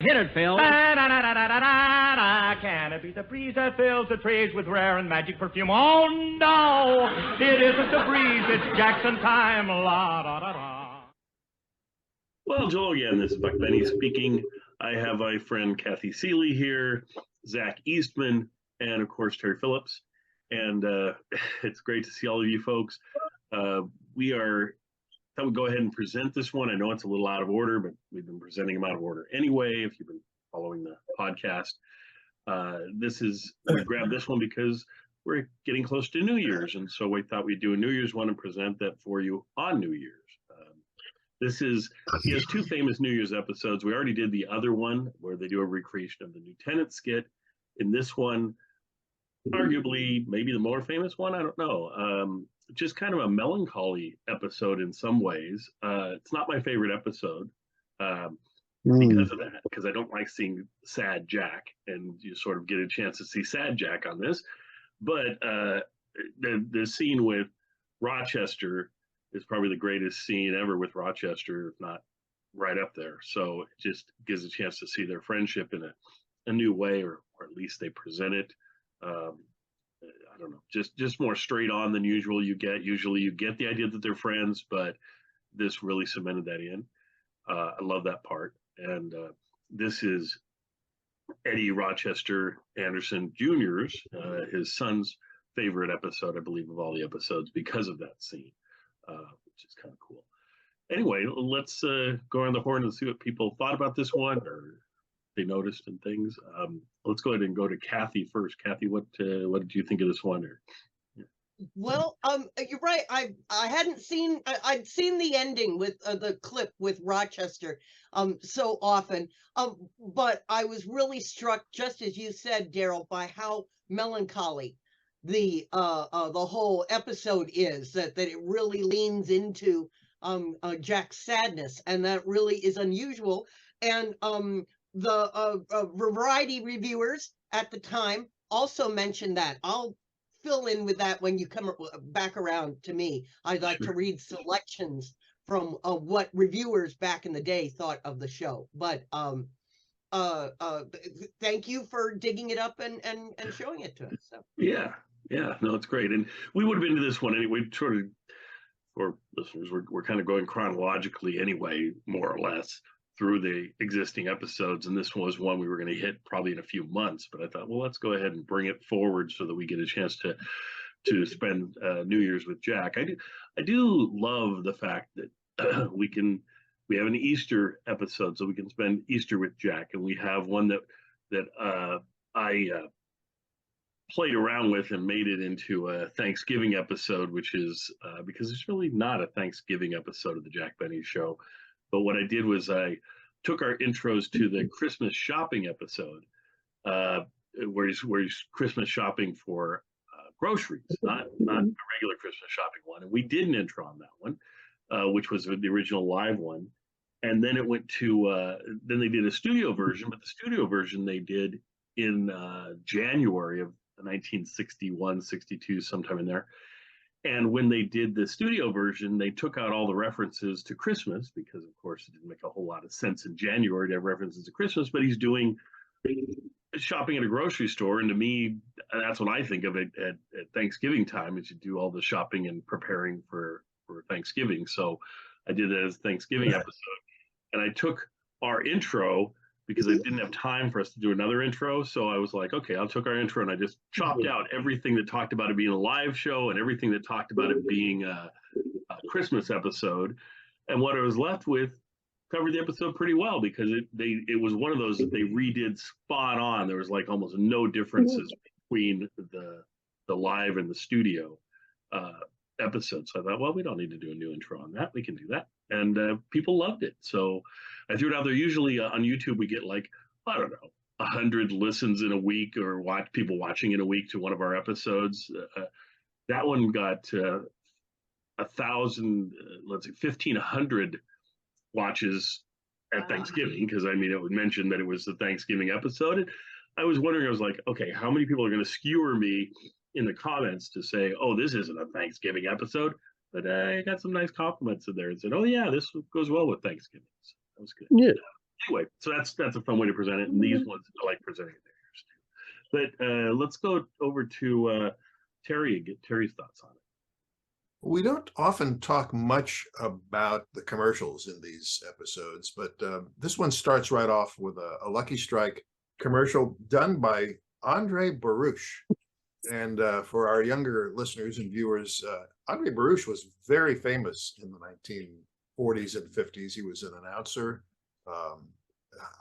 Hit it, Phil. Can it be the breeze that fills the trees with rare and magic perfume? Oh, no, it isn't the breeze. It's Jackson time. La, da, da, da. Well, Joel, again, this is Buck Benny speaking. I have my friend Kathy Seeley here, Zach Eastman, and of course, Terry Phillips. And it's great to see all of you folks. We thought we'd go ahead and present this one. I know it's a little out of order, but we've been presenting them out of order anyway, if you've been following the podcast. We grabbed this one because we're getting close to New Year's. And so we thought we'd do a New Year's one and present that for you on New Year's. He has two famous New Year's episodes. We already did the other one where they do a recreation of the Lieutenant skit. In this one, arguably maybe the more famous one, I don't know. Just kind of a melancholy episode in some ways. It's not my favorite episode because of that, because I don't like seeing sad Jack, and you sort of get a chance to see sad Jack on this. But the scene with Rochester is probably the greatest scene ever with Rochester, if not right up there. So it just gives a chance to see their friendship in a new way, or at least they present it. I don't know, just more straight on than usual. Usually you get the idea that they're friends, but this really cemented that in. I love that part. And this is Eddie Rochester Anderson Jr.'s, his son's favorite episode, I believe, of all the episodes because of that scene, which is kind of cool. Anyway, let's go around the horn and see what people thought about this one, or they noticed and things. Let's go ahead and go to Kathy first. Kathy, what did you think of this one? Well, you're right. I hadn't seen. I'd seen the ending with the clip with Rochester so often, but I was really struck, just as you said, Daryl, by how melancholy the whole episode is. That it really leans into Jack's sadness, and that really is unusual. And the variety reviewers at the time also mentioned that. I'll fill in with that when you come back around to me. I'd like to read selections from what reviewers back in the day thought of the show. But thank you for digging it up and showing it to us. So. Yeah, no, it's great. And we would have been to this one anyway. Sort of, for listeners, we're kind of going chronologically anyway, more or less, through the existing episodes, and this was one we were going to hit probably in a few months. But I thought, well, let's go ahead and bring it forward so that we get a chance to spend New Year's with Jack. I do love the fact that we have an Easter episode, so we can spend Easter with Jack, and we have one that I played around with and made it into a Thanksgiving episode, which is because it's really not a Thanksgiving episode of the Jack Benny Show. But what I did was I took our intros to the Christmas shopping episode, where he's Christmas shopping for groceries, not a regular Christmas shopping one. And we did an intro on that one, which was the original live one. And then it went to, then they did a studio version, but the studio version they did in January of 1961, 62, sometime in there. And when they did the studio version, they took out all the references to Christmas because, of course, it didn't make a whole lot of sense in January to have references to Christmas. But he's doing shopping at a grocery store. And to me, that's what I think of it at Thanksgiving time, is you do all the shopping and preparing for Thanksgiving. So I did it as a Thanksgiving episode. And I took our intro because I didn't have time for us to do another intro. So I was like, okay, I took our intro and I just chopped out everything that talked about it being a live show and everything that talked about it being a Christmas episode. And what I was left with covered the episode pretty well, because it was one of those that they redid spot on. There was like almost no differences between the live and the studio episode. So I thought, well, we don't need to do a new intro on that. We can do that. And people loved it. So I threw it out there. Usually on YouTube, we get like, I don't know, 100 listens in a week, or people watching in a week to one of our episodes. That one got 1,000, let's say 1,500 watches at Thanksgiving, because I mean, it would mention that it was the Thanksgiving episode. And I was wondering, I was like, okay, how many people are going to skewer me in the comments to say, oh, this isn't a Thanksgiving episode? But I got some nice compliments in there and said, oh yeah, this goes well with Thanksgiving. So that was good. Yeah. Anyway, so that's a fun way to present it, and these ones I like presenting it there too. But let's go over to Terry and get Terry's thoughts on it. We don't often talk much about the commercials in these episodes, but this one starts right off with a Lucky Strike commercial done by Andre Baruch. And for our younger listeners and viewers, Andre Baruch was very famous in the 1940s and 50s. He was an announcer.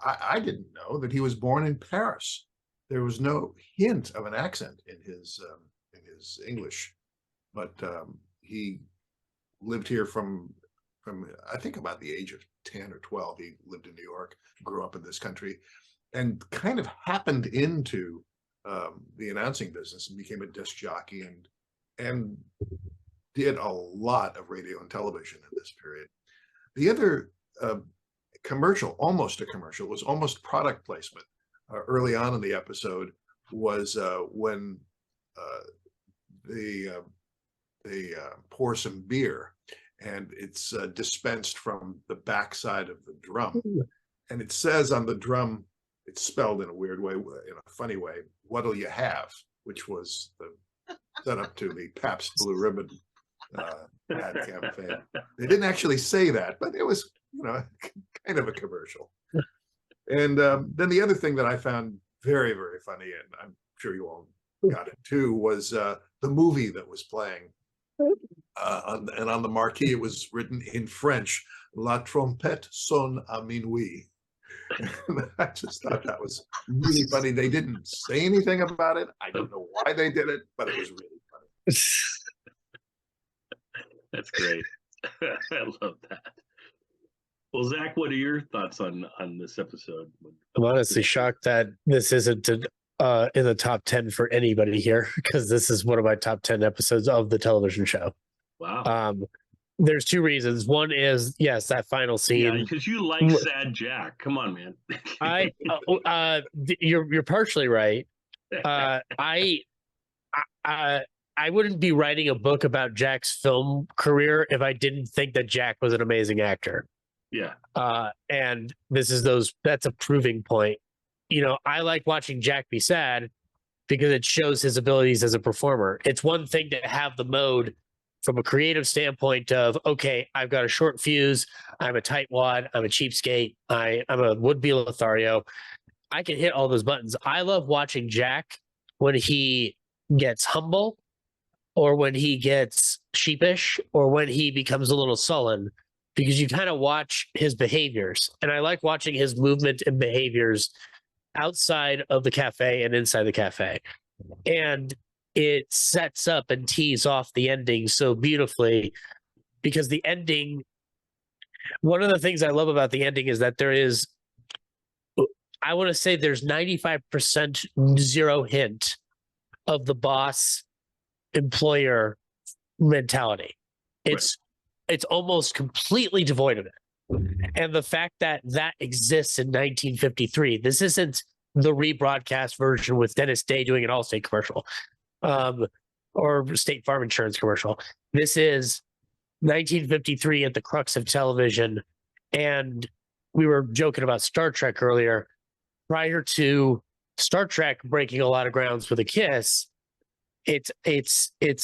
I didn't know that he was born in Paris. There was no hint of an accent in his English, but he lived here from I think about the age of 10 or 12. He lived in New York, grew up in this country, and kind of happened into the announcing business and became a disc jockey and did a lot of radio and television in this period. The other commercial, almost a commercial, was almost product placement early on in the episode, was when they pour some beer and it's dispensed from the backside of the drum. And it says on the drum, it's spelled in a weird way, in a funny way, "What'll you have?" which was the setup to the Pabst Blue Ribbon ad campaign. They didn't actually say that, but it was, kind of a commercial. And then the other thing that I found very, very funny, and I'm sure you all got it too, was the movie that was playing. And on the marquee, it was written in French, "La trompette sonne à minuit." And I just thought that was really funny. They didn't say anything about it. I don't know why they did it, but it was really funny. That's great. I love that. Well, Zach, what are your thoughts on this episode? I'm honestly shocked that this isn't in the top 10 for anybody here, because this is one of my top 10 episodes of the television show. Wow. There's two reasons. One is, yes, that final scene. Yeah, because you like Sad Jack. Come on, man. You're partially right. I wouldn't be writing a book about Jack's film career if I didn't think that Jack was an amazing actor. Yeah. And that's a proving point. I like watching Jack be sad because it shows his abilities as a performer. It's one thing to have the mode from a creative standpoint of, okay, I've got a short fuse, I'm a tightwad, I'm a cheapskate, I'm a would-be Lothario. I can hit all those buttons. I love watching Jack when he gets humble, or when he gets sheepish, or when he becomes a little sullen, because you kind of watch his behaviors. And I like watching his movement and behaviors outside of the cafe and inside the cafe. And it sets up and tees off the ending so beautifully, because the ending, one of the things I love about the ending is that there's 95% zero hint of the boss employer mentality. It's almost completely devoid of it. And the fact that exists in 1953, this isn't the rebroadcast version with Dennis Day doing an Allstate commercial, or State Farm Insurance commercial. This is 1953 at the crux of television. And we were joking about Star Trek earlier. Prior to Star Trek breaking a lot of grounds with a kiss, it's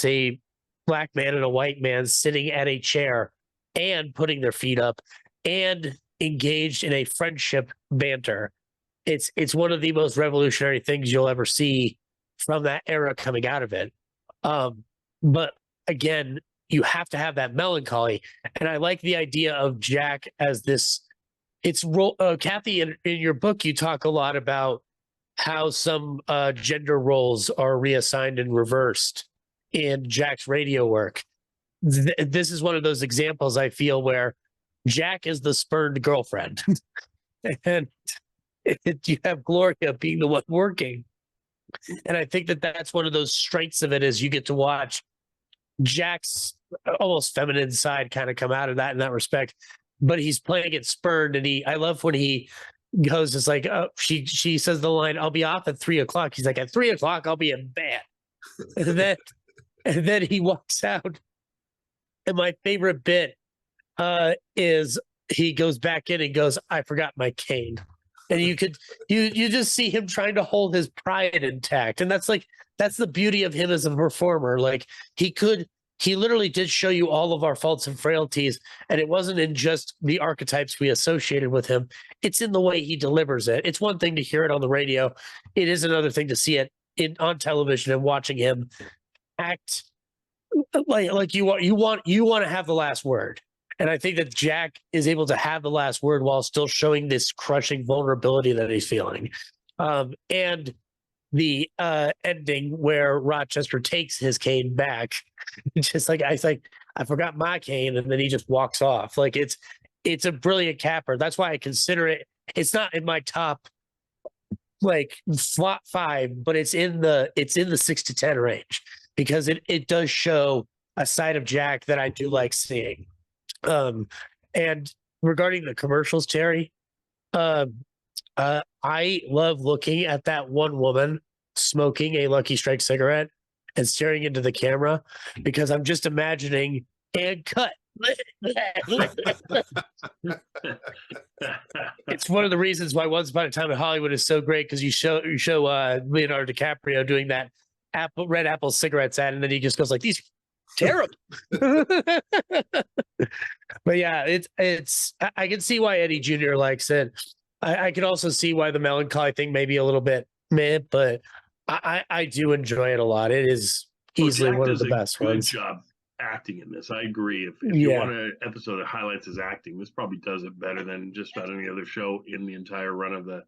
a black man and a white man sitting at a chair and putting their feet up and engaged in a friendship banter. It's one of the most revolutionary things you'll ever see from that era coming out of it. But again, you have to have that melancholy. And I like the idea of Jack as this, Kathy, in your book, you talk a lot about how some gender roles are reassigned and reversed in Jack's radio work. This is one of those examples, I feel, where Jack is the spurned girlfriend. And you have Gloria being the one working. And I think that that's one of those strengths of it, is you get to watch Jack's almost feminine side kind of come out of that in that respect. But he's playing it spurned, and I love when he goes, it's like, she says the line, "I'll be off at 3:00." He's like, "At 3:00, I'll be in bed." And then he walks out. And my favorite bit is he goes back in and goes, I forgot my cane. And you just see him trying to hold his pride intact. And that's the beauty of him as a performer. Like he literally did show you all of our faults and frailties. And it wasn't in just the archetypes we associated with him. It's in the way he delivers it. It's one thing to hear it on the radio. It is another thing to see it on television and watching him act like you want to have the last word. And I think that Jack is able to have the last word while still showing this crushing vulnerability that he's feeling. And the ending where Rochester takes his cane back, just like I forgot my cane, and then he just walks off. Like it's a brilliant capper. That's why I consider it. It's not in my top like slot 5, but it's in the 6 to 10 range because it does show a side of Jack that I do like seeing. And regarding the commercials, Terry, I love looking at that one woman smoking a Lucky Strike cigarette and staring into the camera because I'm just imagining and cut. It's one of the reasons why Once Upon a Time in Hollywood is so great because you show Leonardo DiCaprio doing that red apple cigarettes ad, and then he just goes like, "These terrible." But yeah, it's I can see why Eddie Jr. likes it. I can also see why the melancholy thing may be a little bit meh, but I do enjoy it a lot. It is easily one of the best ones. Good job acting in this. I agree. If you want an episode that highlights his acting, this probably does it better than just about any other show in the entire run of the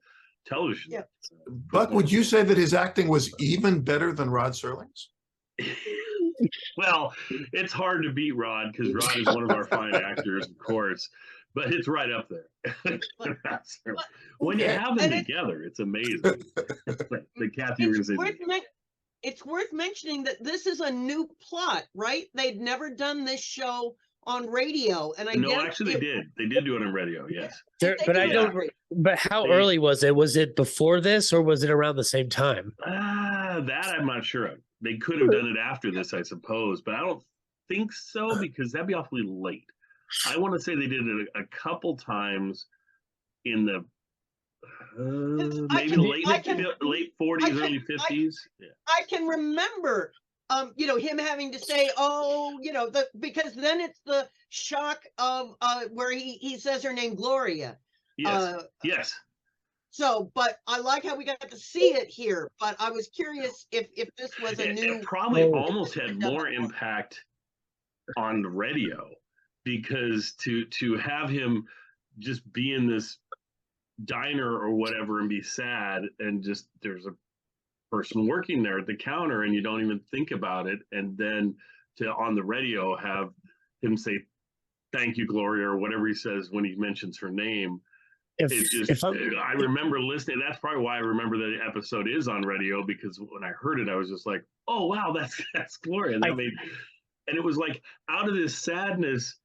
television. Yeah. Buck, would you say that his acting was even better than Rod Serling's? Well, it's hard to beat Rod because Rod is one of our fine actors, of course, but it's right up there. When you have them together, it's amazing. The Kathy, you were going to say. It's worth mentioning that this is a new plot, right? They'd never done this show on radio, and actually they did. They did do it on radio, yes. But how early was it? Was it before this, or was it around the same time? That I'm not sure of. They could have done it after this, I suppose, but I don't think so because that'd be awfully late. I want to say they did it a couple times in the maybe late 40s, early 50s. I can remember, him having to say, because then it's the shock of where he says her name, Gloria. Yes. Yes. So, but I like how we got to see it here. But I was curious if this was a new. It probably almost had more impact on the radio because to have him just be in this diner or whatever and be sad and just there's a person working there at the counter and you don't even think about it, and then to on the radio have him say thank you, Gloria, or whatever he says when he mentions her name. I remember listening. That's probably why I remember the episode is on radio, because when I heard it, I was just like, "Oh wow, that's Gloria." And and it was like out of this sadness.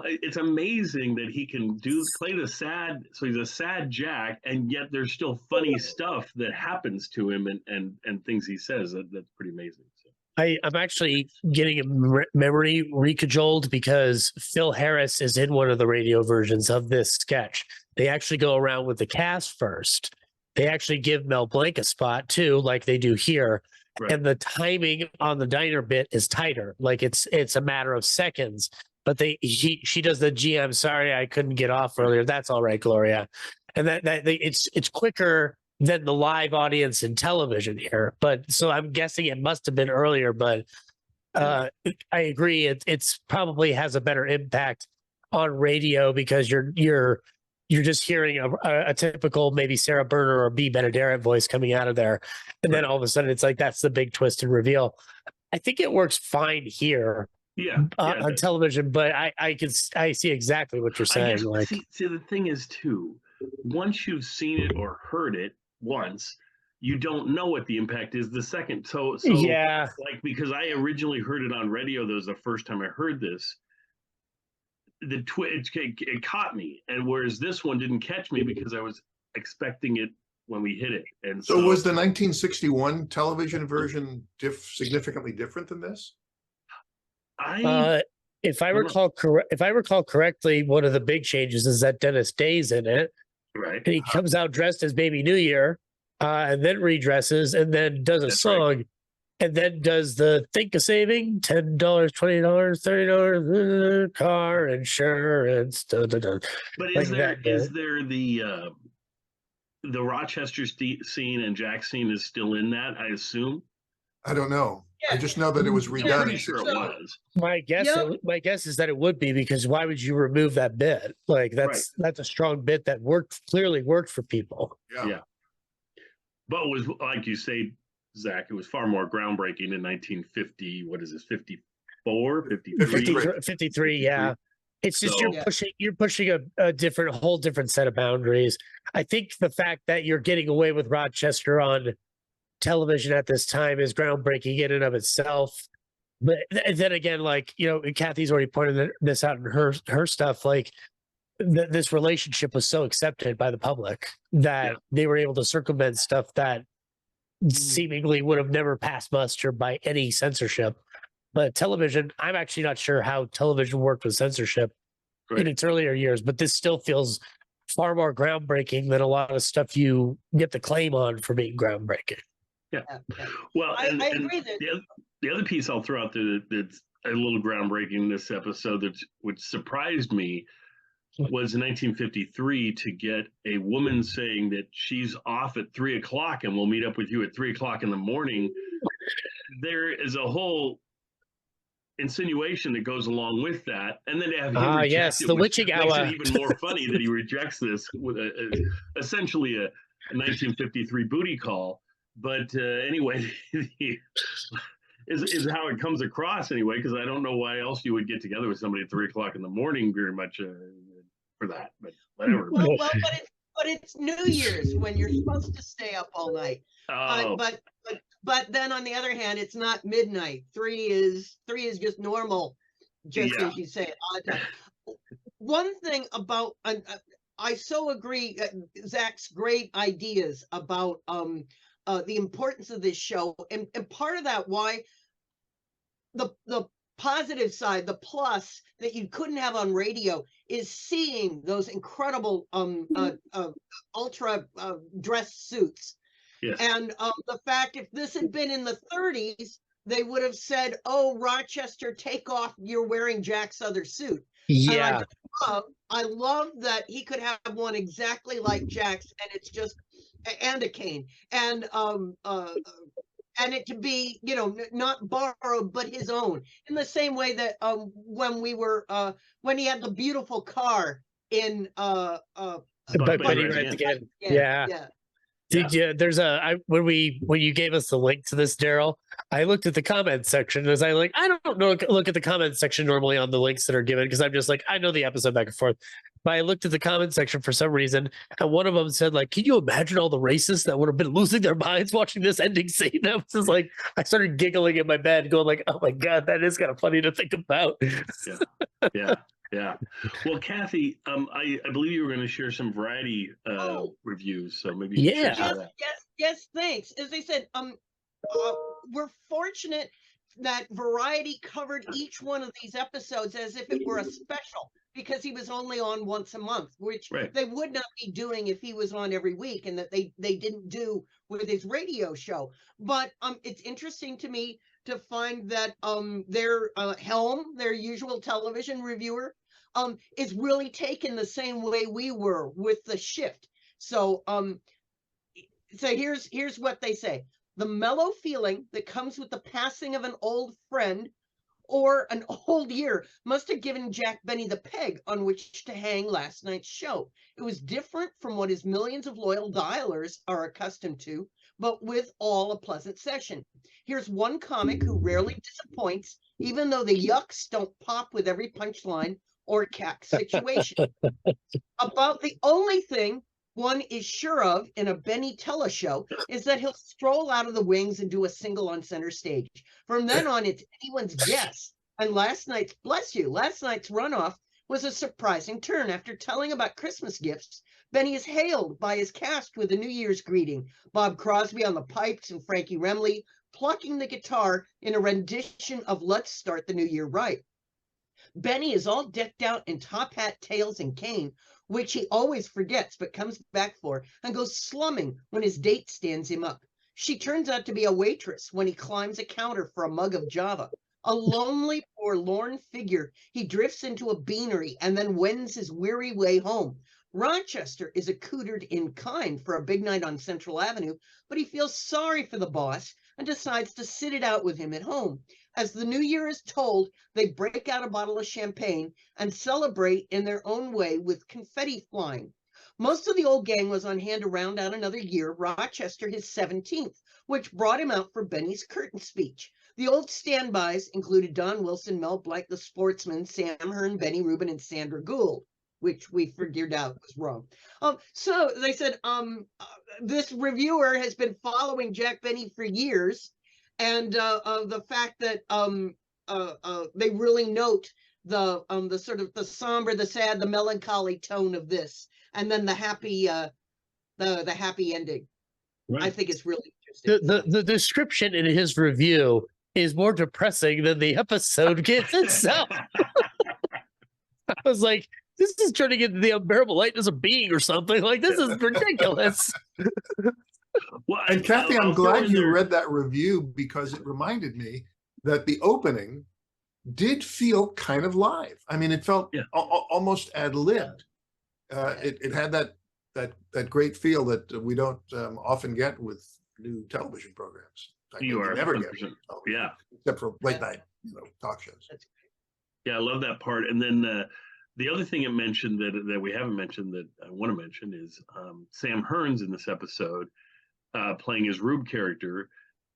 It's amazing that he can play the sad. So he's a sad Jack, and yet there's still funny stuff that happens to him and things he says. That's pretty amazing. So. I'm actually getting a memory recajoled because Phil Harris is in one of the radio versions of this sketch. They actually go around with the cast first. They actually give Mel Blanc a spot too, like they do here. Right. And the timing on the diner bit is tighter. Like it's a matter of seconds. But she does the "Gee, I'm sorry I couldn't get off earlier. That's all right, Gloria," and it's quicker than the live audience in television here. But so I'm guessing it must have been earlier. But I agree, it's probably has a better impact on radio because you're just hearing a typical maybe Sarah Berner or B. Benaderet voice coming out of there, and then all of a sudden it's like that's the big twist and reveal. I think it works fine here. On television, but I see exactly what you're saying. See, the thing is too, once you've seen it or heard it once, you don't know what the impact is the second. So yeah, like because I originally heard it on radio, that was the first time I heard this. It caught me, and whereas this one didn't catch me because I was expecting it when we hit it. And so was the 1961 television version significantly different than this? If I don't know. recall correctly, one of the big changes is that Dennis Day's in it, Right. and he comes out dressed as Baby New Year, and then redresses, and then does a That's right. song, and then does the think of saving $10, $20, $30 car insurance. Dun, dun, dun. But Like is there that, the Rochester scene and Jack scene is still in that? I assume. I don't know. I Yeah. just know that it was I'm redone. pretty sure it So- was. My guess, Yep. my guess is that it would be, because why would you remove that bit? Like that's a strong bit that clearly worked for people. Yeah. But it was, like you say, Zach, it was far more groundbreaking in 1950. What is this? 54, 53? 53, yeah. It's just So- you're pushing a whole different set of boundaries. I think the fact that you're getting away with Rochester on television at this time is groundbreaking in and of itself. But then again, like, Kathy's already pointed this out in her stuff, like this relationship was so accepted by the public that they were able to circumvent stuff that seemingly would have never passed muster by any censorship. But television, I'm actually not sure how television worked with censorship in its earlier years, but this still feels far more groundbreaking than a lot of stuff you get the claim on for being groundbreaking. Yeah. Yeah. Well, I and agree that the other piece I'll throw out there that's a little groundbreaking in this episode, which surprised me, was in 1953 to get a woman saying that she's off at 3:00 and we'll meet up with you at 3:00 in the morning. There is a whole insinuation that goes along with that, and then to have him reject yes, it, the which witching makes hour. it even more funny that he rejects this with essentially a 1953 booty call. But anyway, is how it comes across anyway, because I don't know why else you would get together with somebody at 3:00 in the morning very much for that, but whatever. well, but it's New Year's when you're supposed to stay up all night. Oh, But then on the other hand, it's not midnight. Three is just normal, just Yeah. as you say. One thing about I so agree. Zach's great ideas about the importance of this show, and part of that why the positive side, the plus that you couldn't have on radio, is seeing those incredible ultra dress suits. yes. And the fact, if this had been in the 30s, they would have said, "Oh, Rochester, take off! You're wearing Jack's other suit." Yeah. I love that he could have one exactly like Jack's, and it's just and a cane, and it to be, not borrowed but his own. In the same way that when he had the beautiful car in But Benny Benny Rides Rides Again. Again. Yeah. Yeah. Did you? There's when you gave us the link to this, Daryl, I looked at the comment section as I don't know, look at the comment section normally on the links that are given, because I'm just like, I know the episode back and forth. But I looked at the comment section for some reason, and one of them said, like, can you imagine all the racists that would have been losing their minds watching this ending scene? I was just like, I started giggling in my bed, going like, oh my God, that is kind of funny to think about. Yeah. Well, Kathy, I believe you were going to share some variety reviews, so maybe you can share that. Yes, thanks. As I said, we're fortunate that Variety covered each one of these episodes as if it were a special, because he was only on once a month, which they would not be doing if he was on every week, and that they didn't do with his radio show. But it's interesting to me to find that their Helm, their usual television reviewer, is really taken the same way we were with The Shift. So here's what they say. The mellow feeling that comes with the passing of an old friend or an old year must have given Jack Benny the peg on which to hang last night's show. It was different from what his millions of loyal dialers are accustomed to, but with all a pleasant session. Here's one comic who rarely disappoints, even though the yucks don't pop with every punchline or cack situation. About the only thing one is sure of in a Benny teleshow is that he'll stroll out of the wings and do a single on center stage. From then on, it's anyone's guess. And last night's runoff was a surprising turn. After telling about Christmas gifts, Benny is hailed by his cast with a New Year's greeting. Bob Crosby on the pipes and Frankie Remley plucking the guitar in a rendition of Let's Start the New Year Right. Benny is all decked out in top hat, tails, and cane, which he always forgets but comes back for, and goes slumming when his date stands him up. She turns out to be a waitress when he climbs a counter for a mug of Java. A lonely, forlorn figure, he drifts into a beanery and then wends his weary way home. Rochester is accoutered in kind for a big night on Central Avenue, but he feels sorry for the boss and decides to sit it out with him at home. As the new year is told, they break out a bottle of champagne and celebrate in their own way with confetti flying. Most of the old gang was on hand to round out another year, Rochester his 17th, which brought him out for Benny's curtain speech. The old standbys included Don Wilson, Mel Blanc, the sportsman, Sam Hearn, Benny Rubin, and Sandra Gould, which we figured out was wrong. So they said, this reviewer has been following Jack Benny for years, and the fact that they really note the sort of the somber, the sad, the melancholy tone of this, and then the happy ending. Right. I think it's really interesting. The description in his review is more depressing than the episode gets itself. I was like, this is turning into the unbearable lightness of being or something. Like, this is ridiculous. Well, And Kathy, I'm I'll throw glad in you there- read that review, because it reminded me that the opening did feel kind of live. I mean, it felt Yeah. almost ad-libbed. It had that great feel that we don't often get with new television programs. Like, You we are never 100%. get, Yeah. except for late night, talk shows. Yeah, I love that part. And then the other thing it mentioned that we haven't mentioned that I want to mention is Sam Hearn's in this episode playing his Rube character.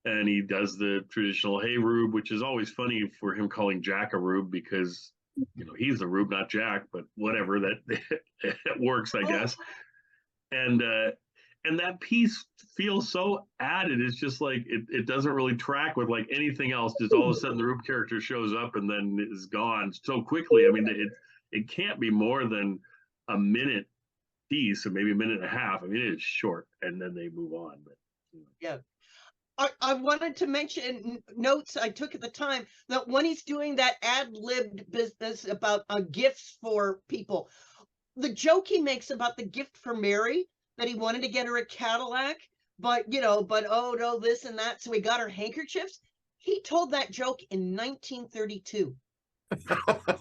And he does the traditional, hey, Rube, which is always funny for him calling Jack a Rube because, he's the Rube, not Jack, but whatever, that it works, I guess. And that piece feels so added. It's just like it doesn't really track with like anything else. Just all of a sudden the Rube character shows up and then is gone so quickly. I mean, it can't be more than a minute piece, or maybe a minute and a half. I mean, it's short, and then they move on. But Yeah. I wanted to mention notes I took at the time that when he's doing that ad-libbed business about gifts for people, the joke he makes about the gift for Mary, that he wanted to get her a Cadillac, but oh no, this and that, so he got her handkerchiefs. He told that joke in 1932.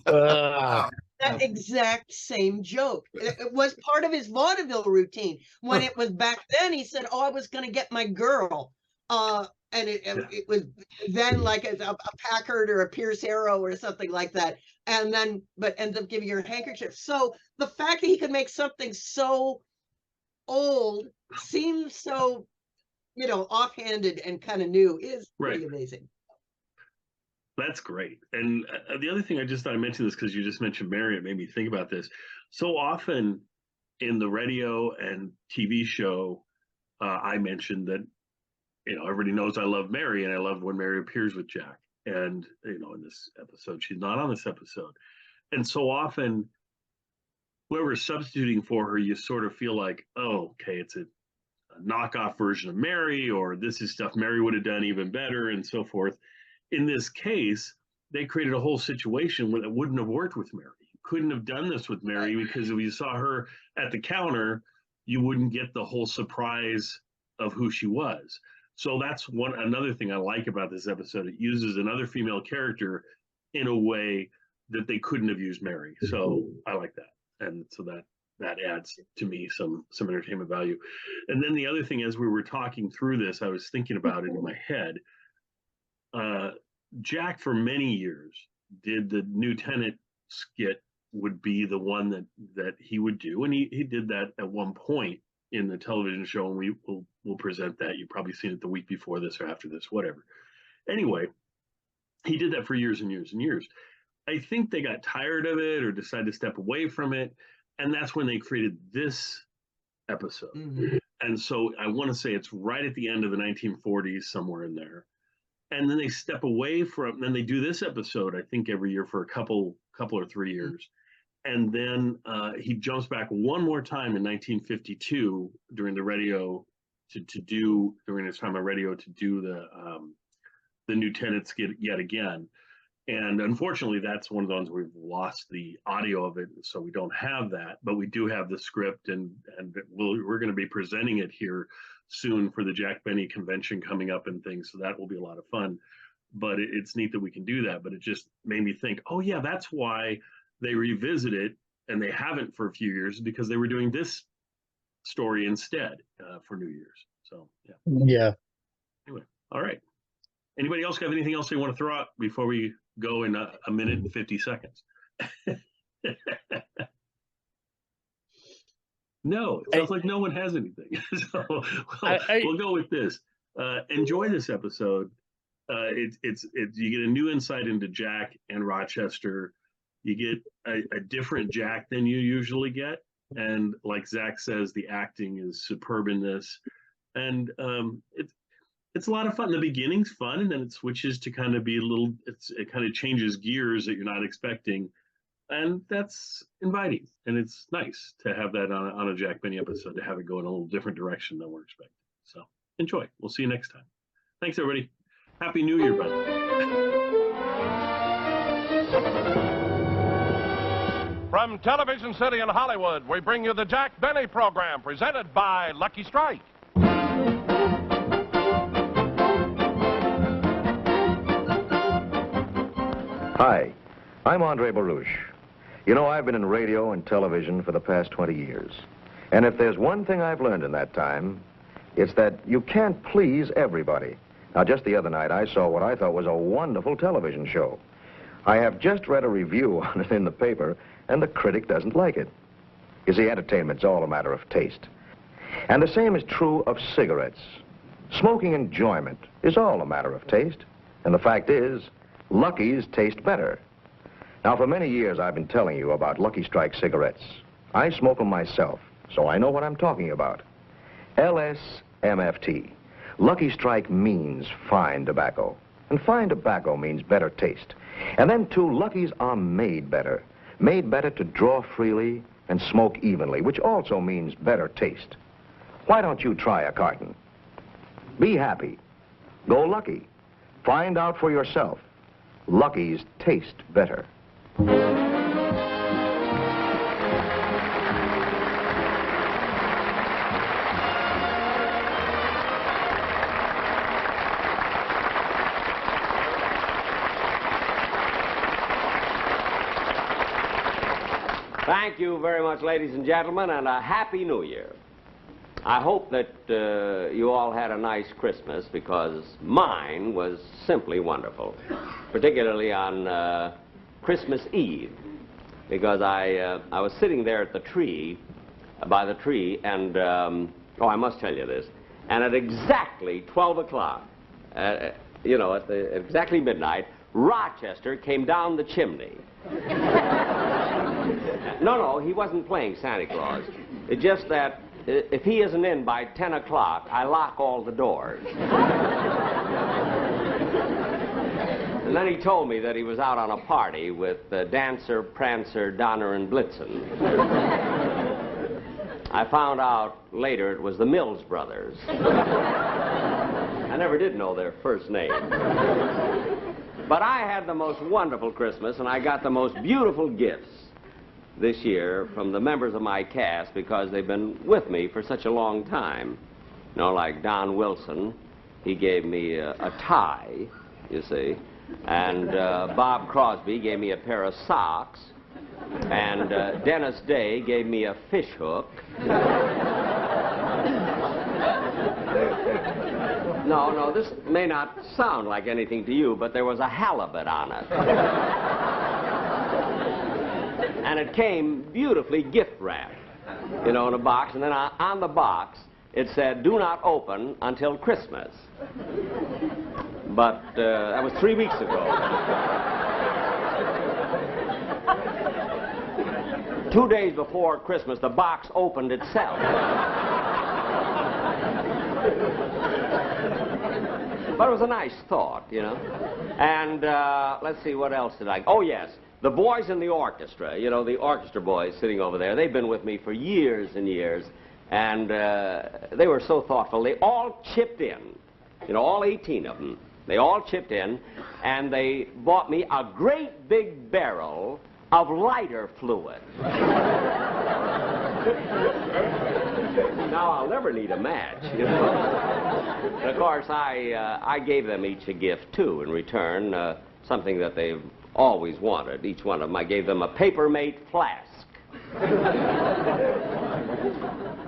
That exact same joke. It was part of his vaudeville routine. When it was back then, he said, "Oh, I was going to get my girl," and it was then like a Packard or a Pierce Arrow or something like that, and then but ends up giving her a handkerchief. So the fact that he could make something so old seem so offhanded and kind of new is pretty amazing. That's great. And the other thing I just thought I mentioned this because you just mentioned Mary, it made me think about this. So often in the radio and TV show, I mentioned that, everybody knows I love Mary, and I love when Mary appears with Jack. And, in this episode, she's not on this episode. And so often, whoever's substituting for her, you sort of feel like, oh, okay, it's a knockoff version of Mary, or this is stuff Mary would have done even better, and so forth. In this case, they created a whole situation where it wouldn't have worked with Mary. You couldn't have done this with Mary because if you saw her at the counter, you wouldn't get the whole surprise of who she was. So that's another thing I like about this episode. It uses another female character in a way that they couldn't have used Mary. So I like that. And so that adds to me some entertainment value. And then the other thing, as we were talking through this, I was thinking about it in my head. Jack for many years did the Lieutenant skit would be the one that he would do, and he did that at one point in the television show, and we'll present that. You've probably seen it the week before this or after this, whatever. Anyway, he did that for years and years and years. I think they got tired of it or decided to step away from it, and that's when they created this episode. Mm-hmm. And so I want to say it's right at the end of the 1940s, somewhere in there. And then they step away from, then they do this episode, I think every year for a couple or 3 years. And then he jumps back one more time in 1952 during the radio during his time on radio to do the Lieutenant skit yet again. And unfortunately, that's one of the ones we've lost the audio of it, so we don't have that. But we do have the script, and we're going to be presenting it here soon for the Jack Benny convention coming up and things. So that will be a lot of fun. But it's neat that we can do that. But it just made me think, oh yeah, that's why they revisit it, and they haven't for a few years, because they were doing this story instead for New Year's. So yeah. Yeah. Anyway, all right. Anybody else have anything else they want to throw out before we go in a minute and 50 seconds? No, it sounds like no one has anything. So we'll go with this. Enjoy this episode. It's you get a new insight into Jack and Rochester. You get a different Jack than you usually get, and like Zach says, the acting is superb in this, and it's a lot of fun. The beginning's fun, and then it switches to kind of be a little. It kind of changes gears that you're not expecting, and that's inviting. And it's nice to have that on a Jack Benny episode, to have it go in a little different direction than we're expecting. So enjoy. We'll see you next time. Thanks, everybody. Happy New Year, by the way. From Television City in Hollywood, we bring you the Jack Benny program, presented by Lucky Strike. Hi, I'm Andre Baruch. You know, I've been in radio and television for the past 20 years. And if there's one thing I've learned in that time, it's that you can't please everybody. Now, just the other night, I saw what I thought was a wonderful television show. I have just read a review on it in the paper, and the critic doesn't like it. You see, entertainment's all a matter of taste. And the same is true of cigarettes. Smoking enjoyment is all a matter of taste. And the fact is, Lucky's taste better. Now, for many years, I've been telling you about Lucky Strike cigarettes. I smoke them myself, so I know what I'm talking about. LSMFT. Lucky Strike means fine tobacco. And fine tobacco means better taste. And then, too, Lucky's are made better. Made better to draw freely and smoke evenly, which also means better taste. Why don't you try a carton? Be happy. Go Lucky. Find out for yourself. Lucky's taste better. Thank you very much, ladies and gentlemen, and a Happy New Year. I hope that you all had a nice Christmas, because mine was simply wonderful, particularly on Christmas Eve, because I was sitting there at the tree, by the tree, and, oh, I must tell you this, and at exactly 12 o'clock, you know, at exactly midnight, Rochester came down the chimney. No, he wasn't playing Santa Claus. It's just that if he isn't in by 10 o'clock, I lock all the doors. And then he told me that he was out on a party with Dancer, Prancer, Donner, and Blitzen. I found out later it was the Mills brothers. I never did know their first name. But I had the most wonderful Christmas, and I got the most beautiful gifts this year from the members of my cast, because they've been with me for such a long time. You know, like Don Wilson, he gave me a tie, you see, and Bob Crosby gave me a pair of socks, and Dennis Day gave me a fish hook. No, this may not sound like anything to you, but there was a halibut on it. And it came beautifully gift wrapped, you know, in a box. And then on the box, it said, "Do not open until Christmas." But that was 3 weeks ago. 2 days before Christmas, the box opened itself. But it was a nice thought, you know. And let's see, what else did I... Oh, yes. The boys in the orchestra, you know, the orchestra boys sitting over there, they've been with me for years and years, and they were so thoughtful. They all chipped in, you know, all 18 of them. They all chipped in, and they bought me a great big barrel of lighter fluid. Now, I'll never need a match, you know. And of course, I gave them each a gift, too, in return, something that they've always wanted. Each one of them, I gave them a Papermate flask.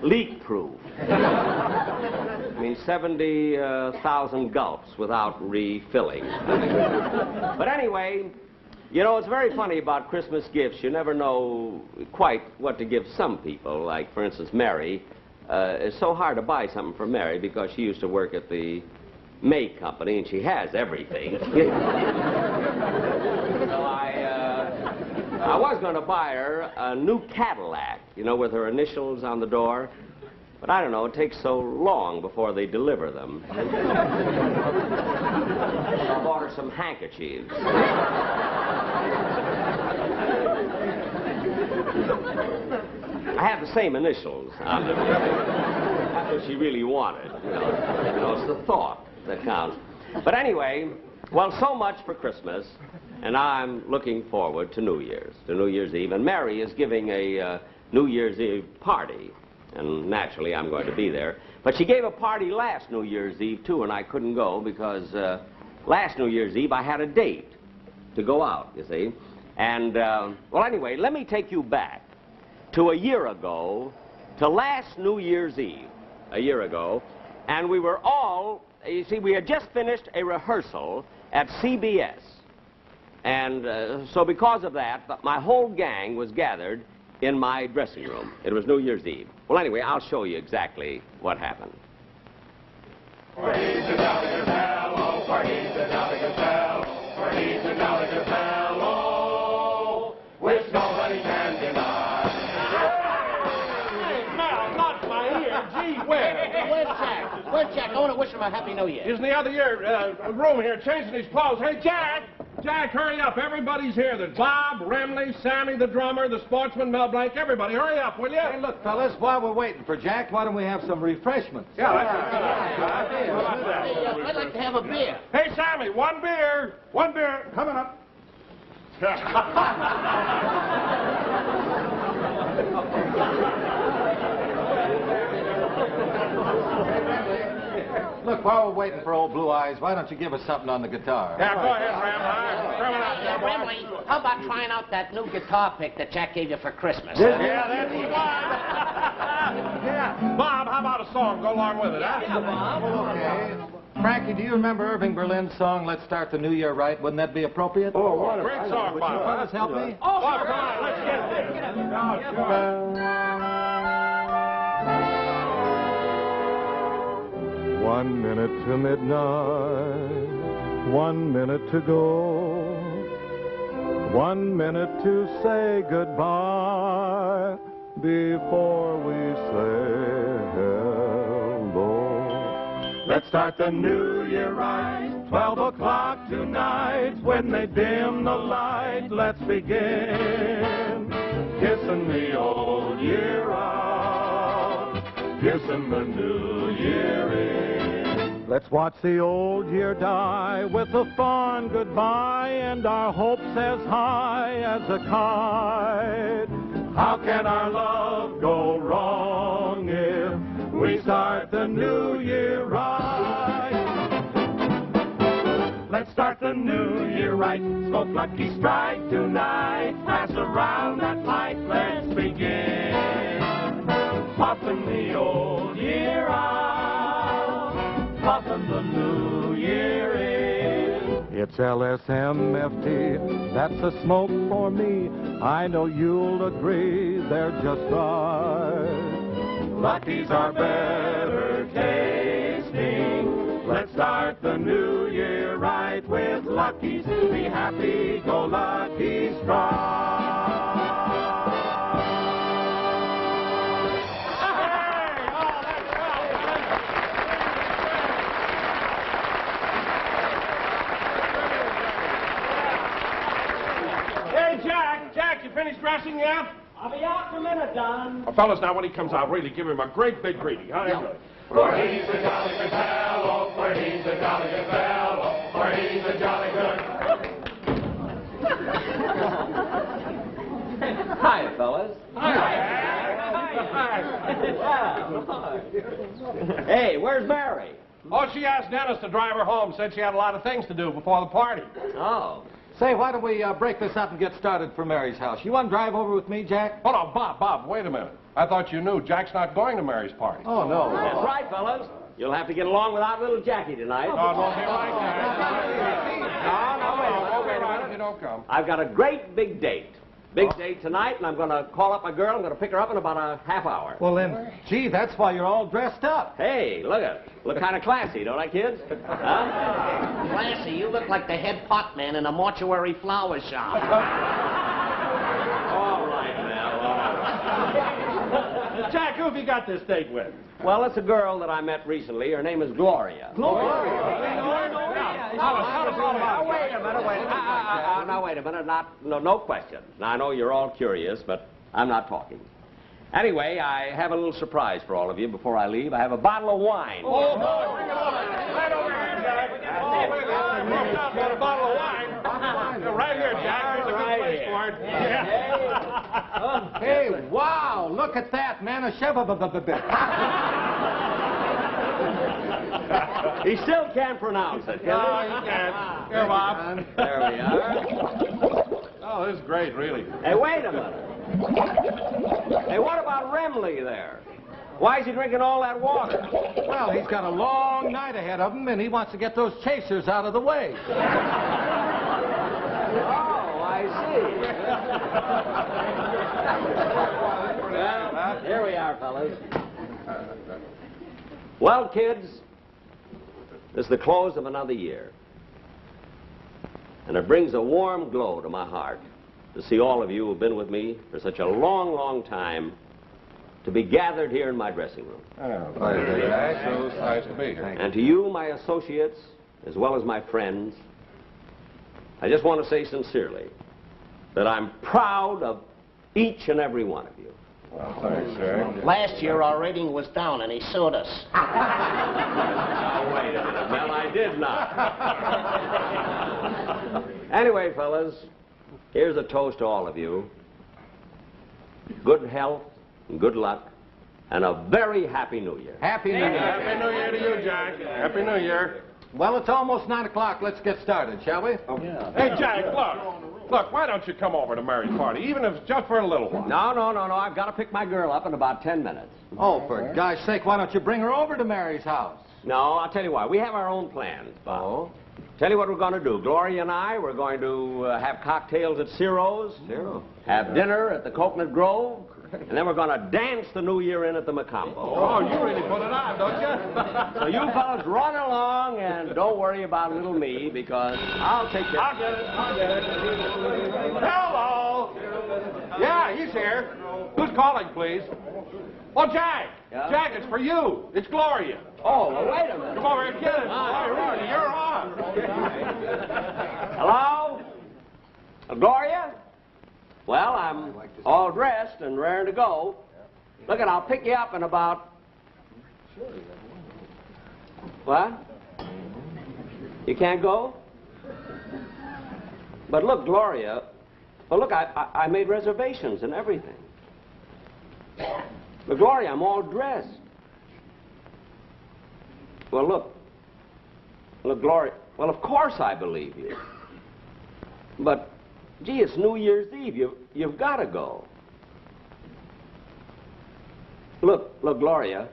Leak-proof. I mean, 70,000 gulps without refilling. But anyway, you know, it's very funny about Christmas gifts. You never know quite what to give some people. Like, for instance, Mary. It's so hard to buy something for Mary because she used to work at the May Company, and she has everything. So I was going to buy her a new Cadillac, you know, with her initials on the door. But I don't know, it takes so long before they deliver them. I bought her some handkerchiefs. I have the same initials on them. That's what she really wanted, you know. It's the thought that counts. But anyway, well, so much for Christmas, and I'm looking forward to New Year's Eve. And Mary is giving a New Year's Eve party, and naturally I'm going to be there. But she gave a party last New Year's Eve, too, and I couldn't go because last New Year's Eve I had a date to go out, you see. And, well, anyway, let me take you back to a year ago, to last New Year's Eve, a year ago, and we were all, you see, we had just finished a rehearsal at CBS. And so because of that, my whole gang was gathered in my dressing room. It was New Year's Eve. Well, anyway, I'll show you exactly what happened. For he's a jolly good fellow, for he's a jolly good fellow, for he's a jolly good fellow, which nobody can deny. Hey, Mel, not my ear. Gee, where? Where's Jack? Where's Jack? I want to wish him a Happy New Year. He's in the other room here changing his clothes. Hey, Jack! Jack, hurry up. Everybody's here. There's Bob, Remley, Sammy, the drummer, the sportsman, Mel Blanc. Everybody, hurry up, will you? Hey, look, fellas, while we're waiting for Jack, why don't we have some refreshments? Yeah, that's a good idea. I'd like to have a beer. Hey, Sammy, one beer. One beer. Coming up. Look, while we're waiting for old Blue Eyes, why don't you give us something on the guitar? Yeah, go ahead, Ram. Throw it out there, boy. Remley, how about trying out that new guitar pick that Jack gave you for Christmas? Yeah, that's fine. Yeah. Bob, how about a song? Go along with it, huh? Yeah, Bob. Okay. Frankie, do you remember Irving Berlin's song, Let's Start the New Year Right? Wouldn't that be appropriate? Oh, what a great song, Bob. Fellas, help me? Oh, Bob, come on, let's get it. One minute to midnight, 1 minute to go, 1 minute to say goodbye before we say hello. Let's start the new year right, 12 o'clock tonight. When they dim the light, let's begin kissing the old year out, kissing the new year in. Let's watch the old year die with a fond goodbye and our hopes as high as a kite. How can our love go wrong if we start the new year right? Let's start the new year right. Smoke Lucky Strike tonight. Pass around that light. Let's begin puffing the old year out, puffing the new year in. It's LSMFT, that's a smoke for me. I know you'll agree they're just right. Lucky's are better tasting. Let's start the new year right with Lucky's. Be happy, go Lucky Strike. Jack, you finished dressing yet? I'll be out in a minute, Don. Oh, fellas, now when he comes out, really give him a great big greeting, huh? For he's a jolly good fellow, for he's a jolly good fellow. Oh, she asked Dennis to drive her home. Said she had a lot of things to do before the party. Oh. Say, why don't we break this up and get started for Mary's house? You want to drive over with me, Jack? Hold on, Bob, wait a minute. I thought you knew Jack's not going to Mary's party. Oh, no. That's right, fellas. You'll have to get along without little Jackie tonight. Oh, don't be like that. No, wait a minute. You don't come. I've got a great big date. Big date tonight, and I'm going to call up my girl. I'm going to pick her up in about a half hour. Well, then, gee, that's why you're all dressed up. Hey, look at it. Look kind of classy, don't I, kids? Huh? Classy, you look like the head pot man in a mortuary flower shop. All right, Mel, all right. Jack, who have you got this date with? Well, it's a girl that I met recently. Her name is Gloria. Gloria? Now, wait a minute, now, wait a minute. No questions. Now, I know you're all curious, but I'm not talking. Anyway, I have a little surprise for all of you before I leave. I have a bottle of wine. Oh, bring it over. Right over here, Jack. Oh, wait a minute. A bottle of wine. Right here, Jack. Here's a good place for it. Yeah. Hey, wow, look at that, man. A chef. He still can't pronounce it, can No, he? you can't. Here, Bob. There we are. Oh, this is great, really. Hey, wait a minute. Hey, what about Remley there? Why is he drinking all that water? Well, he's got a long night ahead of him, and he wants to get those chasers out of the way. Oh, I see. Well, here we are, fellas. Well, kids, this is the close of another year. And it brings a warm glow to my heart to see all of you who've been with me for such a long, long time to be gathered here in my dressing room. Oh, Jack. So nice to be here. And to you, my associates, as well as my friends, I just want to say sincerely that I'm proud of each and every one of you. Well, thanks, Jack. Last year, our rating was down, and he sued us. Now, wait a minute, Mel, I did not. Anyway, fellas, here's a toast to all of you. Good health and good luck, and a very happy New Year. Happy New Year. Happy New Year to you, Jack. Happy New Year. Well, it's almost 9 o'clock. Let's get started, shall we? Hey, Jack, look. Look, why don't you come over to Mary's party, even if it's just for a little while? No. I've got to pick my girl up in about 10 minutes. Oh, for gosh sake, why don't you bring her over to Mary's house? No, I'll tell you why. We have our own plans, Bob. Oh? Tell you what we're going to do. Gloria and I, we're going to have cocktails at Ciro's. Ciro. Have dinner at the Coconut Grove. And then we're going to dance the New Year in at the Macombo. Oh, you really put it on, don't you? So you fellas run along and don't worry about little me because I'll take care. I'll get it. Hello. Yeah, he's here. Who's calling, please? Oh, Jack. Yeah? Jack, it's for you. It's Gloria. Oh, well, wait a minute. Come over here and get it. You're on. Hello? Gloria? Well, I'm all dressed and raring to go. Look, I'll pick you up in about... What? You can't go? But look, Gloria, well, look, I made reservations and everything. But, Gloria, I'm all dressed. Well, look, Gloria, well, of course I believe you. But, gee, it's New Year's Eve. You've got to go. Look, Gloria.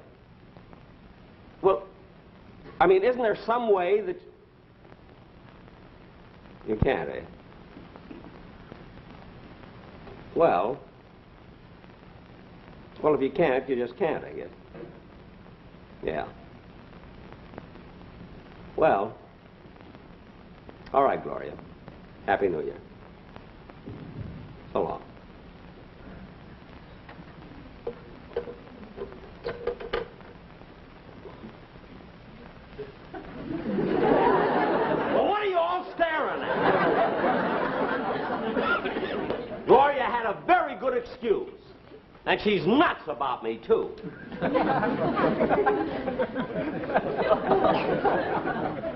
Well, I mean, isn't there some way that... You can't, eh? Well, if you can't, you just can't, I guess. Yeah. Well, all right, Gloria. Happy New Year. So long. Well, what are you all staring at? Gloria had a very good excuse. And she's nuts about me, too.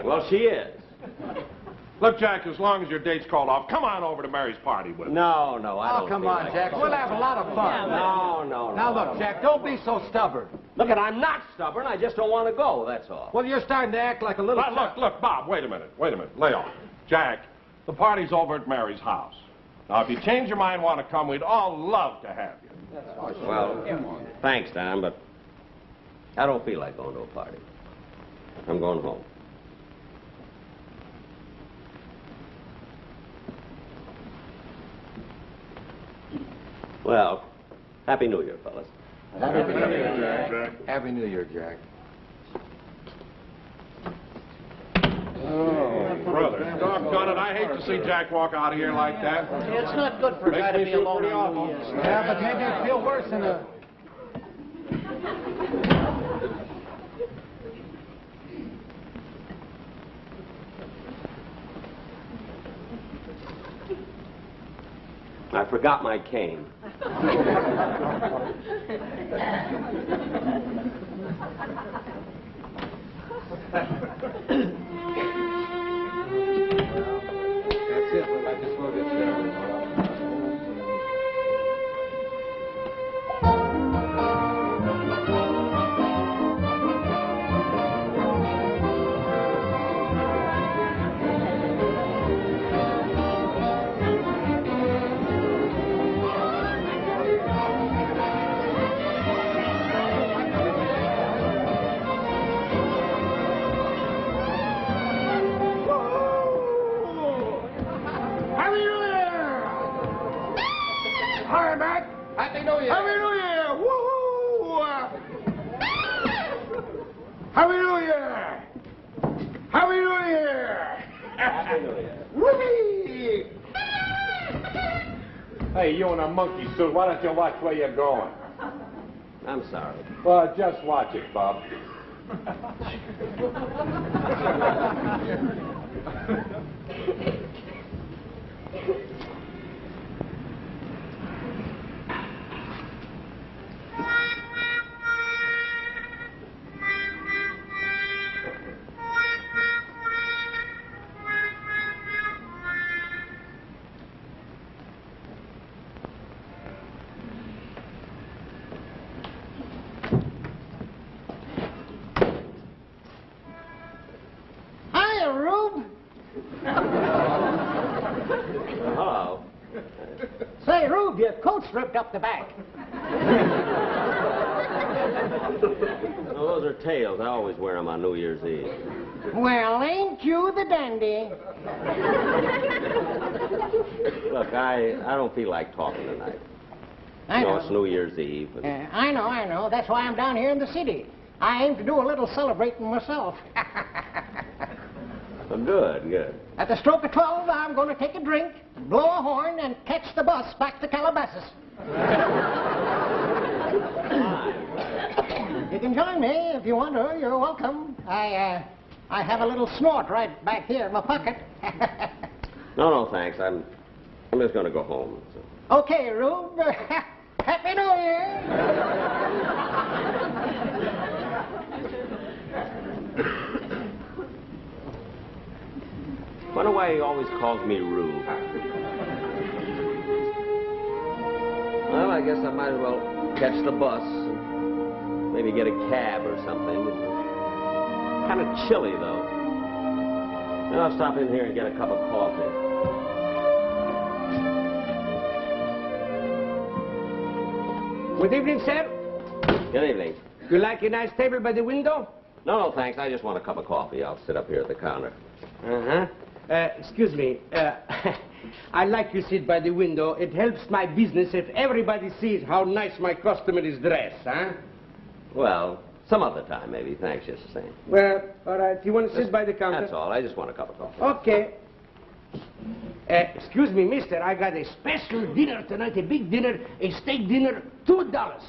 Well, she is. Look, Jack, as long as your date's called off, come on over to Mary's party with me. No, I don't Oh, come feel on, like Jack. it. We'll have a lot of fun. No. Now, look, Jack, don't be so stubborn. Look, I'm not stubborn. I just don't want to go, that's all. Well, you're starting to act like a little... Look, Bob, wait a minute. Lay off. Jack, the party's over at Mary's house. Now, if you change your mind and want to come, we'd all love to have you. Well, thanks, Don, but I don't feel like going to a party. I'm going home. Well, Happy New Year, fellas. Happy New Year, Jack. Happy New Year, Jack. Oh, brother. Doggone it, I hate to see Jack walk out of here like that. It's not good for a guy to be alone on New Year's. Yeah, but maybe I feel worse than a... I forgot my cane. That's it. I just will get started. Happy New Year! Woo-hoo! Happy New Year! Happy New Year! Happy New Year. Whee! Hey, you in a monkey suit, why don't you watch where you're going? I'm sorry. Well, just watch it, Bob. Hiya, Rube. Hello. Say, Rube, your coat's ripped up the back. No, those are tails. I always wear them on New Year's Eve. Well, ain't you the dandy? Look, I don't feel like talking tonight. I You know, know. it's New Year's Eve. And... I know. That's why I'm down here in the city. I aim to do a little celebrating myself. Well, good. At the stroke of 12, I'm going to take a drink, blow a horn, and catch the bus back to Calabasas. You can join me if you want to. You're welcome. I have a little snort right back here in my pocket. No, thanks. I'm just going to go home. So. Okay, Rube. Happy New Year. Wonder why he always calls me Rube. Well, I guess I might as well catch the bus. Maybe get a cab or something. Kind of chilly, though. Maybe I'll stop in here and get a cup of coffee. Good evening, sir. Good evening. You like a nice table by the window? No, thanks. I just want a cup of coffee. I'll sit up here at the counter. Uh-huh. Excuse me. I like you sit by the window. It helps my business if everybody sees how nice my customer is dressed, huh? Well, some other time, maybe. Thanks, just the same. Well, all right. You want to sit by the counter? That's all. I just want a cup of coffee. Okay. Excuse me, mister. I got a special dinner tonight, a big dinner, a steak dinner, $2.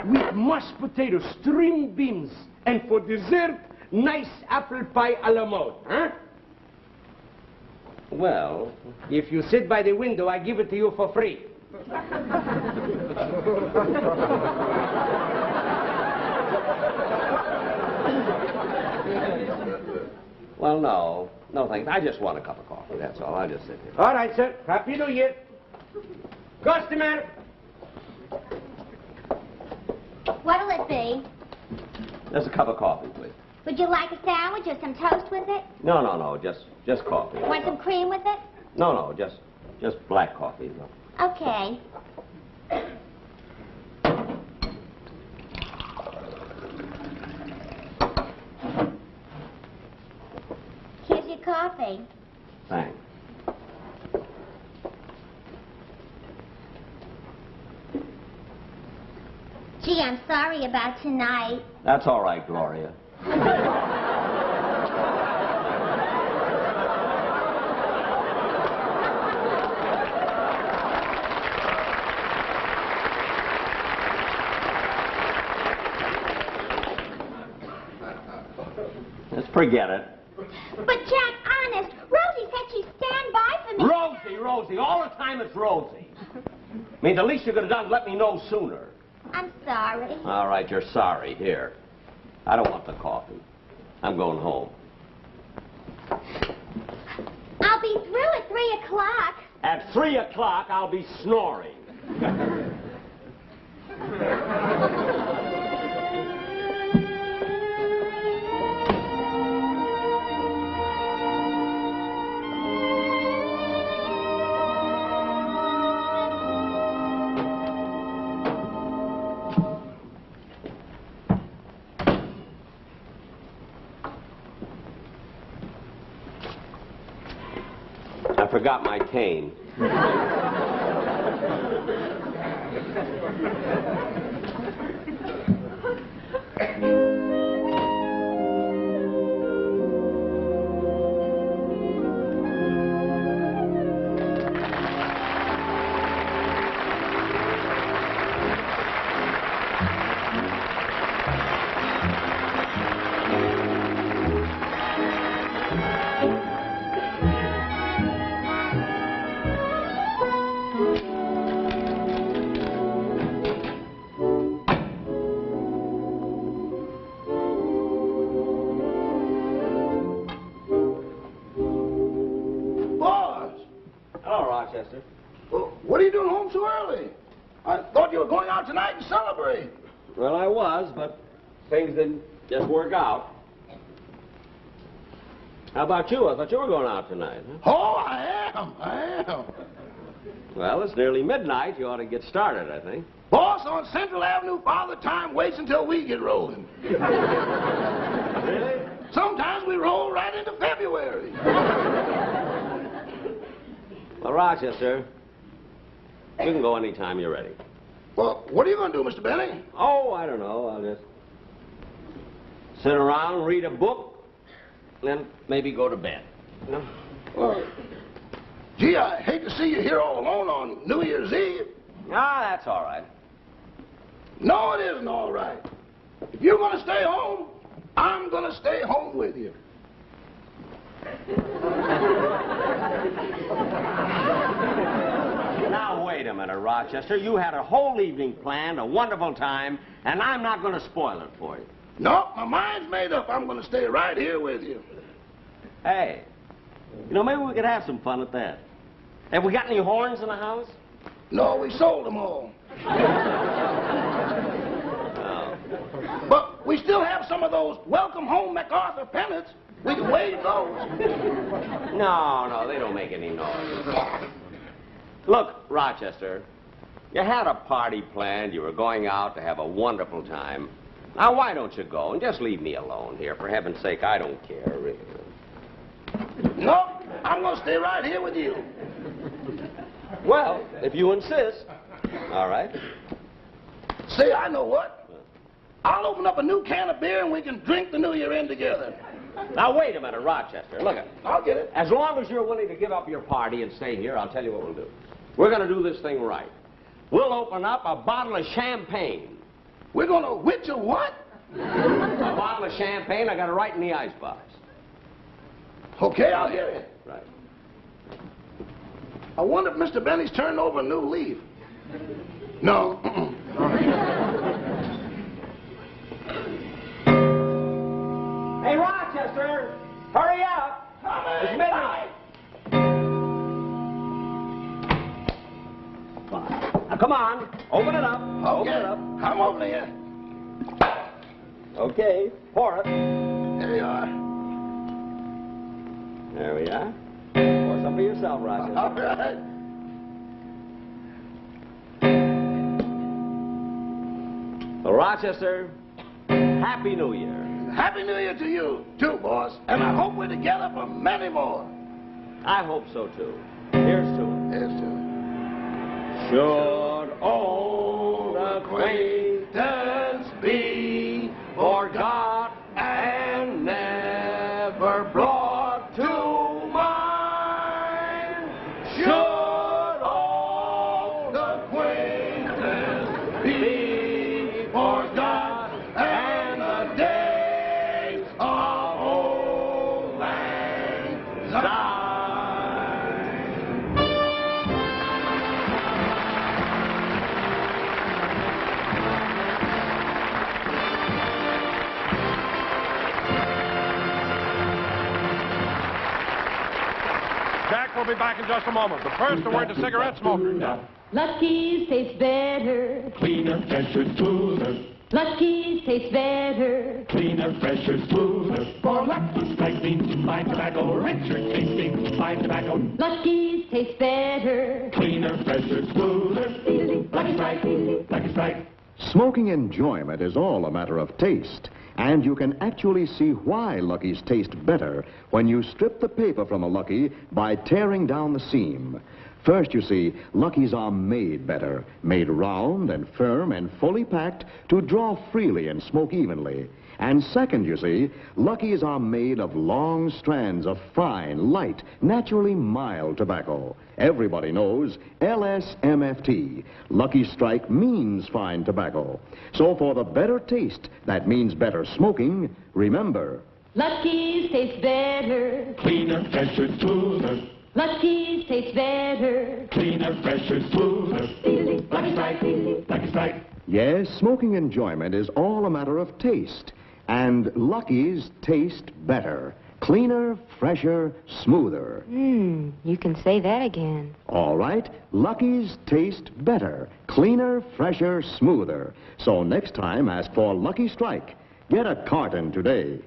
With mashed potatoes, string beans, and for dessert, nice apple pie a la mode, huh? Well... If you sit by the window, I give it to you for free. Well, no. No, thanks. I just want a cup of coffee. That's all. I'll just sit here. All right, sir. Happy New Year. Customer. What'll it be? Just a cup of coffee, please. Would you like a sandwich or some toast with it? No, just coffee. Want some cream with it? No, just black coffee. Okay. Here's your coffee. Thanks. Gee, I'm sorry about tonight. That's all right, Gloria. Let's forget it. But Jack, honest, Rosie said she'd stand by for me. Rosie, all the time it's Rosie. I mean, the least you could have done is let me know sooner. I'm sorry. All right, you're sorry. Here. I don't want the coffee. I'm going home. I'll be through at 3 o'clock. At 3 o'clock, I'll be snoring. I forgot my cane. Rochester. Well, what are you doing home so early? I thought you were going out tonight and celebrate. Well, I was, but things didn't just work out. How about you? I thought you were going out tonight. Huh? Oh, I am. Well, it's nearly midnight. You ought to get started, I think. Boss, on Central Avenue, Father Time waits until we get rolling. Really? Sometimes we roll right into February. Well, Rochester, you can go anytime you're ready. Well, what are you going to do, Mr. Benny? Oh, I don't know. I'll just sit around, read a book, then maybe go to bed. You know? Well, gee, I hate to see you here all alone on New Year's Eve. Ah, that's all right. No, it isn't all right. If you're going to stay home, I'm going to stay home with you. Now, wait a minute, Rochester. You had a whole evening planned, a wonderful time, and I'm not going to spoil it for you. No, my mind's made up. I'm going to stay right here with you. Hey, you know, maybe we could have some fun at that. Have we got any horns in the house? No, we sold them all. Oh. But we still have some of those Welcome Home MacArthur pennants. We can wave those. No, they don't make any noise. Look, Rochester, you had a party planned. You were going out to have a wonderful time. Now, why don't you go and just leave me alone here? For heaven's sake, I don't care, really. No, I'm going to stay right here with you. Well, if you insist. All right. Say, I know what. I'll open up a new can of beer and we can drink the New Year in together. Now, wait a minute, Rochester. Look, I'll get it. As long as you're willing to give up your party and stay here, I'll tell you what we'll do. We're going to do this thing right. We'll open up a bottle of champagne. We're going to which a what? A bottle of champagne. I got it right in the icebox. Okay, I'll hear it. Right. I wonder if Mr. Benny's turned over a new leaf. No. Hey, Rochester, hurry up. It's midnight. Now, come on. Open it up. Okay. Open it up. I'm opening it. Okay, pour it. There you are. There we are. Pour some for yourself, Roger. All right. Well, Rochester, Happy New Year. Happy New Year to you, too, boss. And I hope we're together for many more. I hope so, too. Here's to it. Here's to it. Should old acquaintance be forgot and never brought to mind? Should old acquaintance be forgot and the days of old lang syne? Jack will be back in just a moment. But first, a word to cigarette smokers. Lucky's tastes better. Cleaner, fresher, smoother. Lucky's tastes better. Cleaner, fresher, smoother. For Lucky's like clean fine tobacco, richer tasting fine tobacco. Lucky's tastes better. Cleaner, fresher, smoother. Lucky Strike, Lucky Strike. Smoking enjoyment is all a matter of taste, and you can actually see why Lucky's taste better when you strip the paper from a Lucky by tearing down the seam. First, you see, Lucky's are made better, made round and firm and fully packed to draw freely and smoke evenly. And second, you see, Lucky's are made of long strands of fine, light, naturally mild tobacco. Everybody knows LSMFT. Lucky Strike means fine tobacco. So for the better taste that means better smoking, remember, Lucky's tastes better. Cleaner, fresher, smoother. Lucky's tastes better. Cleaner, fresher, smoother. Lucky Strike, Lucky Strike. yes, smoking enjoyment is all a matter of taste. And Lucky's taste better. Cleaner, fresher, smoother. You can say that again. All right, Lucky's taste better. Cleaner, fresher, smoother. So next time, ask for Lucky Strike. Get a carton today.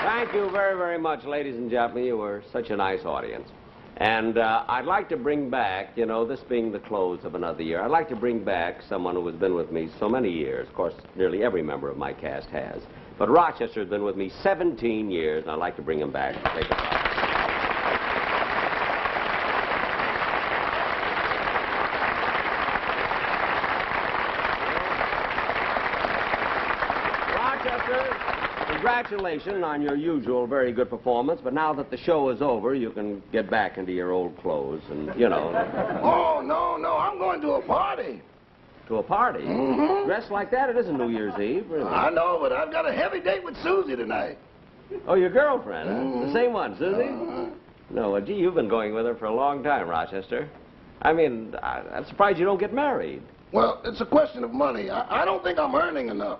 Thank you very, very much, ladies and gentlemen. You were such a nice audience. And I'd like to bring back, you know, this being the close of another year, I'd like to bring back someone who has been with me so many years. Of course, nearly every member of my cast has. But Rochester's been with me 17 years, and I'd like to bring him back to take a bow. Congratulations on your usual very good performance, but now that the show is over, you can get back into your old clothes and, you know. Oh, no, I'm going to a party. To a party? Mm-hmm. Dressed like that? It isn't New Year's Eve, really. I know, but I've got a heavy date with Susie tonight. Oh, your girlfriend, huh? Mm-hmm. The same one, Susie? No, well, gee, you've been going with her for a long time, Rochester. I mean, I'm surprised you don't get married. Well, it's a question of money. I don't think I'm earning enough.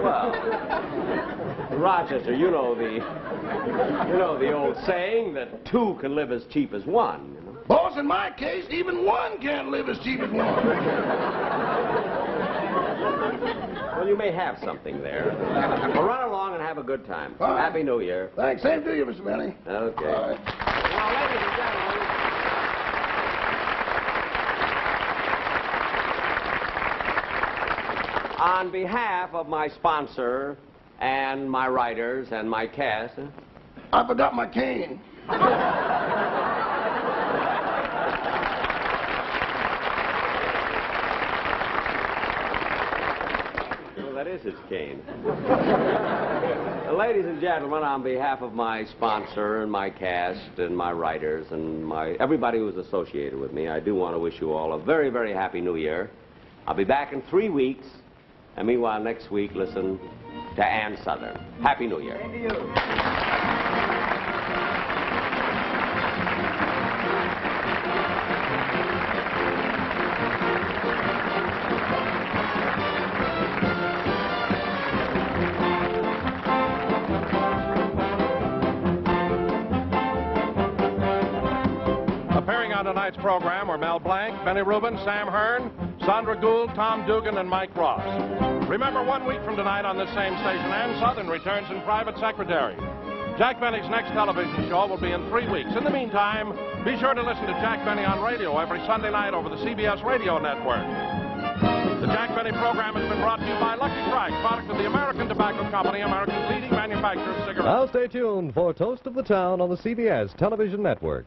Well, Rochester, you know the old saying that two can live as cheap as one. You know? Boss, in my case, even one can't live as cheap as one. Well, you may have something there. Well, run along and have a good time. All right. Happy New Year. Thanks. Same to you, Mr. Benny. Okay. All right. Now, ladies and gentlemen. On behalf of my sponsor and my writers and my cast. I forgot my cane. Well, that is his cane. Ladies and gentlemen, on behalf of my sponsor and my cast and my writers and everybody who's associated with me, I do want to wish you all a very, very happy New Year. I'll be back in 3 weeks. And meanwhile, next week, listen to Ann Southern. Happy New Year. Same to you. on tonight's program were Mel Blanc, Benny Rubin, Sam Hearn, Sandra Gould, Tom Dugan, and Mike Ross. Remember, 1 week from tonight on this same station, Ann Southern returns in Private Secretary. Jack Benny's next television show will be in 3 weeks. In the meantime, be sure to listen to Jack Benny on radio every Sunday night over the CBS Radio Network. The Jack Benny program has been brought to you by Lucky Strike, product of the American Tobacco Company, America's leading manufacturer of cigarettes. Now stay tuned for Toast of the Town on the CBS Television Network.